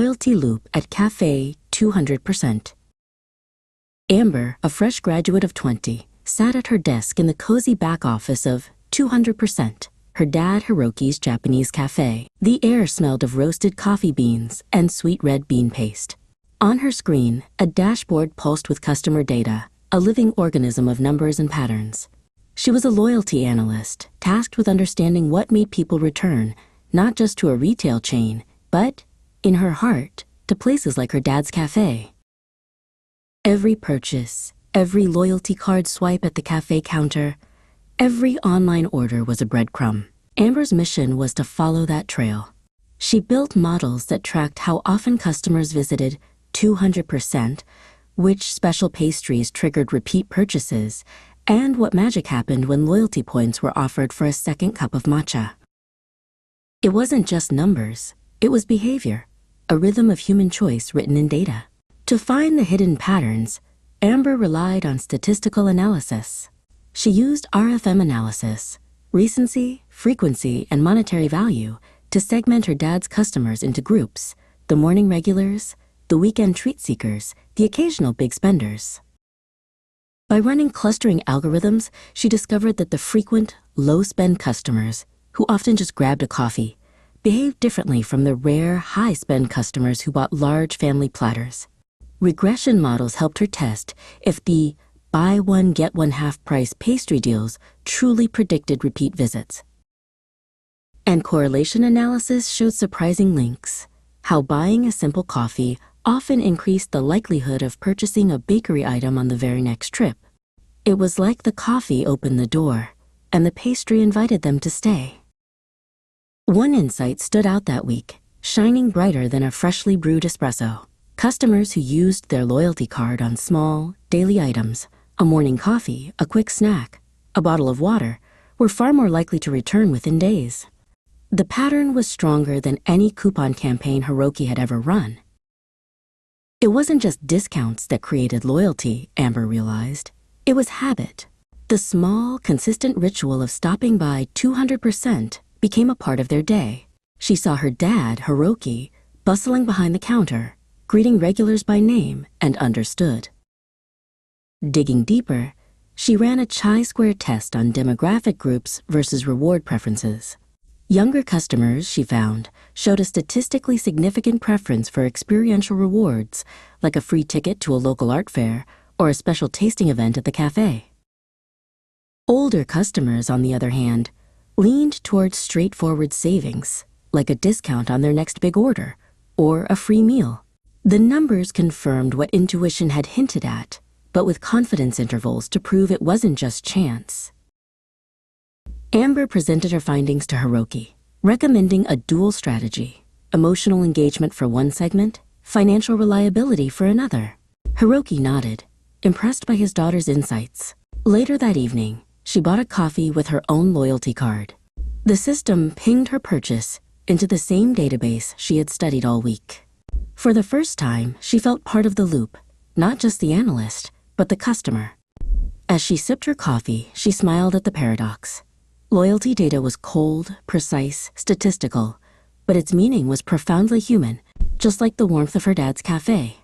Loyalty loop at Cafe 200%. Amber, a fresh graduate of 20, sat at her desk in the cozy back office of 200%, her dad Hiroki's Japanese cafe. The air smelled of roasted coffee beans and sweet red bean paste. On her screen, a dashboard pulsed with customer data, a living organism of numbers and patterns. She was a loyalty analyst, tasked with understanding what made people return, not just to a retail chain, but, in her heart, to places like her dad's cafe. Every purchase, every loyalty card swipe at the cafe counter, every online order was a breadcrumb. Amber's mission was to follow that trail. She built models that tracked how often customers visited 200%, which special pastries triggered repeat purchases, and what magic happened when loyalty points were offered for a second cup of matcha. It wasn't just numbers, it was behavior, a rhythm of human choice written in data. To find the hidden patterns, Amber relied on statistical analysis. She used RFM analysis, recency, frequency, and monetary value, to segment her dad's customers into groups: the morning regulars, the weekend treat seekers, the occasional big spenders. By running clustering algorithms, she discovered that the frequent, low-spend customers, who often just grabbed a coffee, behaved differently from the rare, high-spend customers who bought large family platters. Regression models helped her test if the buy one, get one half-price pastry deals truly predicted repeat visits. And correlation analysis showed surprising links: how buying a simple coffee often increased the likelihood of purchasing a bakery item on the very next trip. It was like the coffee opened the door, and the pastry invited them to stay. One insight stood out that week, shining brighter than a freshly brewed espresso. Customers who used their loyalty card on small, daily items, a morning coffee, a quick snack, a bottle of water, were far more likely to return within days. The pattern was stronger than any coupon campaign Hiroki had ever run. It wasn't just discounts that created loyalty, Amber realized. It was habit. The small, consistent ritual of stopping by 200% became a part of their day. She saw her dad, Hiroki, bustling behind the counter, greeting regulars by name, and understood. Digging deeper, she ran a chi-square test on demographic groups versus reward preferences. Younger customers, she found, showed a statistically significant preference for experiential rewards, like a free ticket to a local art fair or a special tasting event at the cafe. Older customers, on the other hand, leaned towards straightforward savings, like a discount on their next big order or a free meal. The numbers confirmed what intuition had hinted at, but with confidence intervals to prove it wasn't just chance. Amber presented her findings to Hiroki, recommending a dual strategy: emotional engagement for one segment, financial reliability for another. Hiroki nodded, impressed by his daughter's insights. Later that evening, she bought a coffee with her own loyalty card. The system pinged her purchase into the same database she had studied all week. For the first time, she felt part of the loop, not just the analyst, but the customer. As she sipped her coffee, she smiled at the paradox. Loyalty data was cold, precise, statistical, but its meaning was profoundly human, just like the warmth of her dad's cafe.